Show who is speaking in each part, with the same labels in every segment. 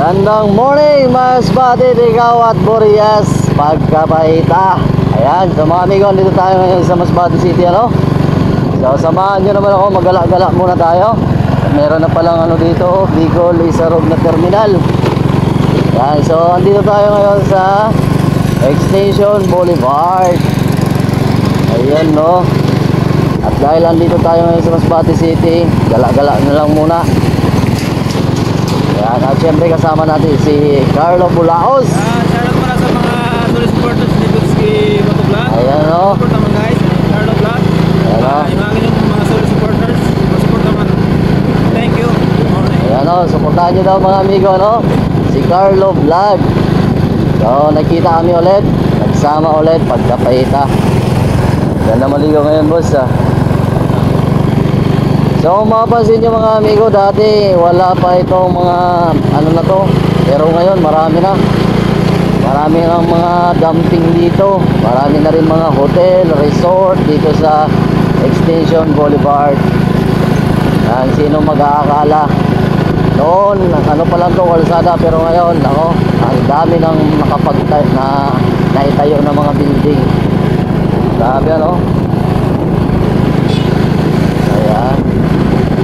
Speaker 1: Gandang morning, Masbate, Tigao at Burias, Pagkapaita. Ayan, so mga amigo, dito tayo ngayon sa Masbate City, ano? So samahan nyo naman ako, magala-gala muna tayo. Meron na palang ano dito, Bicol Isarog na terminal. Ayan, so andito tayo ngayon sa Extension Boulevard. Ayan, no? At dahil andito tayo ngayon sa Masbate City, gala-gala na lang muna. Ayan, at syempre kasama natin si Carlo Bulaos.
Speaker 2: Shoutout pala sa mga solid supporters ni Dutski Motovlog.
Speaker 1: Ayan, no?
Speaker 2: Support naman guys, Carlo Vlog.
Speaker 1: Ayan, no?
Speaker 2: Yung mga solid supporters, support naman. Thank you. Good morning.
Speaker 1: Ayan, no? Supportahan nyo daw mga amigo, no? Si Carlo Vlog. So nakita kami ulit, nagsama ulit pagkapaita. Ganda maligo ngayon, boss, ah. So kung mapapansin nyo mga amigo, dati wala pa itong mga ano na to, pero ngayon marami na. Marami ng mga dumping dito. Marami na rin mga hotel, resort dito sa Extension Boulevard. Yan, sino mag-aakala noon, ano pa lang to, kalsada, pero ngayon ako, ang dami ng naitayo na mga building. Sabi, ano? Ayan.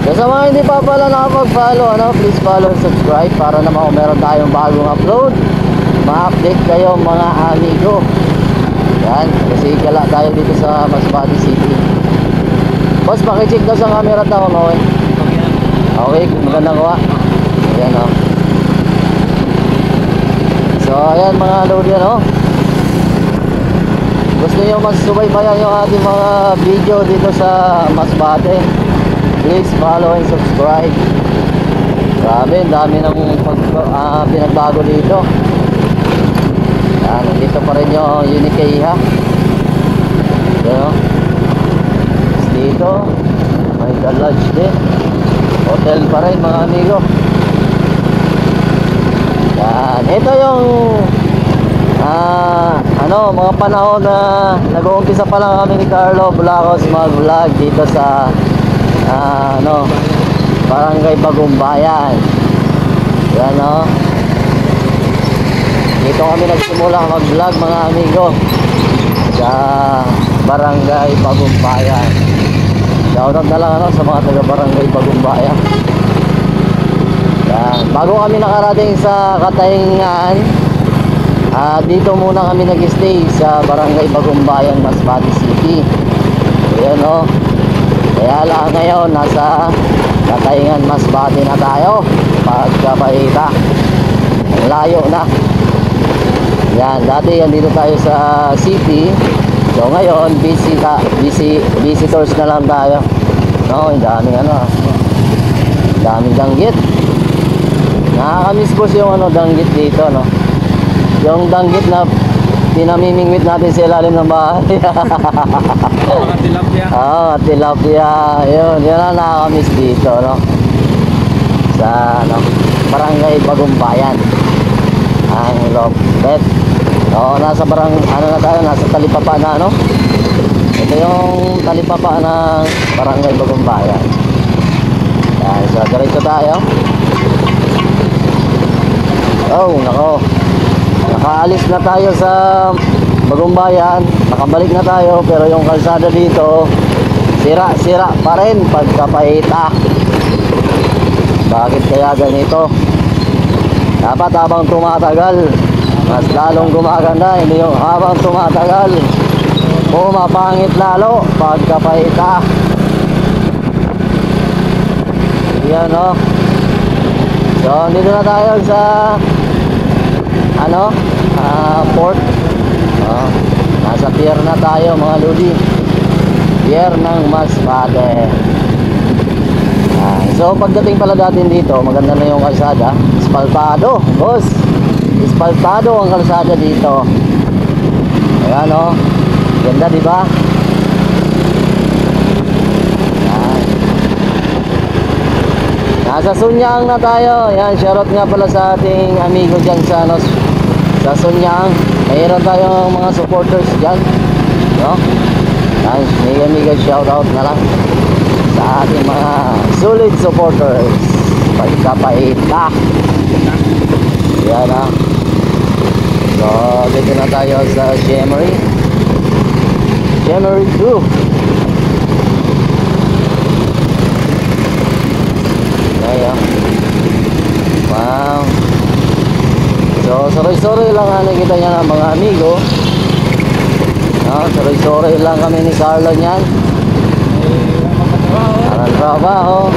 Speaker 1: So sa mga hindi pa pala nakapag-follow, ano, please follow and subscribe para naman kung meron tayong bagong upload, ma-update kayo mga amigo. Yan, kasi gala tayo dito sa Masbate City. Boss, pakicheck daw sa camera daw, no? Okay, magandang gawa. Ayan, o. So ayan mga lodi, ano, gusto nyo masubaybayan yung ating mga video dito sa Masbate, please follow and subscribe. Grabe, dami ng pinagbago dito. Yan, nandito pa rin yung Unikay, ha. Yan, dito may lodge din, hotel pa rin mga amigo. Yan, ito yung ano, mga panahon na nag-uumpisa pa lang kami ni Carlo Bulaos mag-vlog dito sa ano, Barangay Bagumbayan. Yan, no? Dito kami nagsimula mag-vlog mga amigo sa Barangay Bagumbayan. Shoutout na lang, ano, sa mga taga Barangay Bagumbayan. Yan, bago kami nakarating sa Katayngan, dito muna kami nag-stay sa Barangay Bagumbayan, Masbate City. Ayan, no? Kaya lang ngayon nasa Katayngan, Masbate na tayo. Pagkapaita, layo na. Yan, dati yan dito tayo sa city. So ngayon visitors na lang tayo. No, ang daming ano, daming danggit. Nakakamiss po yung ano, danggit dito, no. Yung danggit na pinamimingwit natin sa ilalim ng bahay.
Speaker 2: Tilapia.
Speaker 1: Tilapia. Yun ang nakakamiss dito, no? Sa ano, Barangay Bagumbayan. Ang Lopet. So, nasa ano na tayo, nasa talipapa na, no? Ito yung talipapa ng Barangay Bagumbayan. Yan, so diretso tayo. Oh, nako. Nakaalis na tayo sa Bagumbayan, nakabalik na tayo, pero yung kalsada dito sira-sira pa rin pagkapaita. Bakit kaya ganito? Dapat habang tumatagal mas lalong gumaganda, hindi yung habang tumatagal pumapangit lalo pagkapaita. Yan, no? So dito na tayo sa ano, port. Nasa pier na tayo mga lodi, pier ng Masbate. So pagdating pala natin dito, maganda na yung kalsada, espaltado, boss, espaltado ang kalsada dito. Ayan, o, ganda, diba? Nasa Sunyang na tayo. Yan, shoutout nga pala sa ating amigo dyan sa, ano, sa Sunyang. Mayroon tayong mga supporters dyan, no? Yan, amigo, shoutout na lang sa ating mga solid supporters. Pagkapaita. Ayan ha. So, dito na tayo sa Shemery. Shemery 2. Ayan. Wow. So, sorry-sorry lang ha, nakita niya ng mga amigo. Sorry-sorry lang kami ni Carlo niyan. Parang trabaho.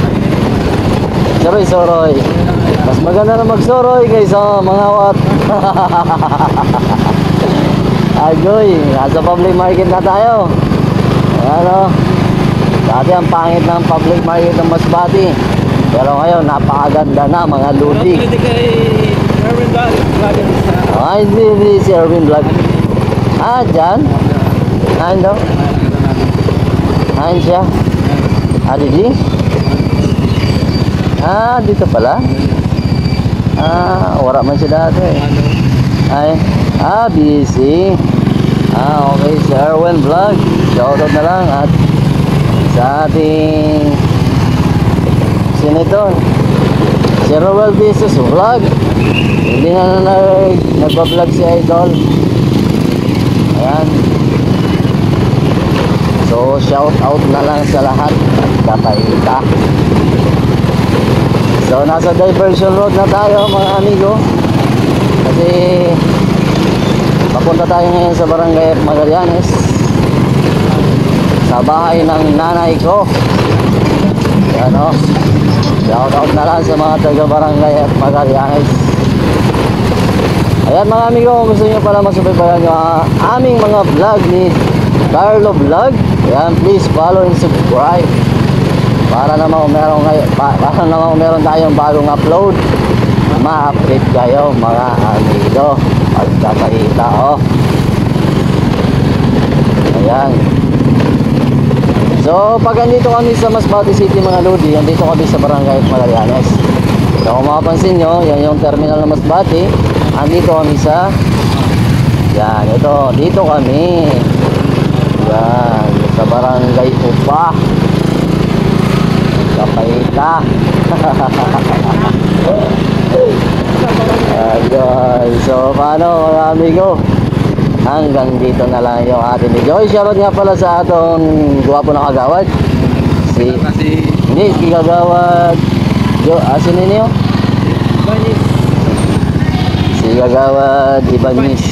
Speaker 1: Sorry-sorry. Mas maganda na magsoroy kaysa mga wat. Agoy, nasa public market na tayo. Ano? Dati ang pangit ng public market ng Masbate. Pero ngayon, napakaganda na mga ludi.
Speaker 2: Hindi kay Erwin Vlog.
Speaker 1: Hindi si Erwin Vlog. Dyan? Ano? Siya? Didi? Dito pala? Wala man siya dati. Busy. Okay, si Erwin Vlog. Shoutout na lang at sa ating sino ito? Si Rowell Visus Vlog. Hindi na nagpa-vlog si Idol. Ayan. So, shout out na lang sa lahat. Kakaita. So, nasa diversion road na tayo mga amigo. Kasi papunta tayo ngayon sa Barangay Magallanes. Sa bahay ng nanay ko. Ayan o. Shout out na lang sa mga taga Barangay Magallanes. Ayan mga amigo, kung gusto nyo pala masubaybayan yung aming mga vlog ni Carlo Vlog, ayan, please follow and subscribe para naman meron tayong bagong upload, ma-update kayo mga amigo. Pagkakita ayan. So pag andito kami sa Masbate City mga lodi, andito kami sa Barangay Magallanes. So kung mapapansin nyo, yan yung terminal ng Masbate. Andito kami sa yan, dito kami yan, sa Barangay Upa Kapaita. Guys, so paano mga amigo, hanggang dito na lang yung ating video. Shoutout nga pala sa atong guwapo na kagawad si kagawad sino niyo? Si Kagawad Ibanis.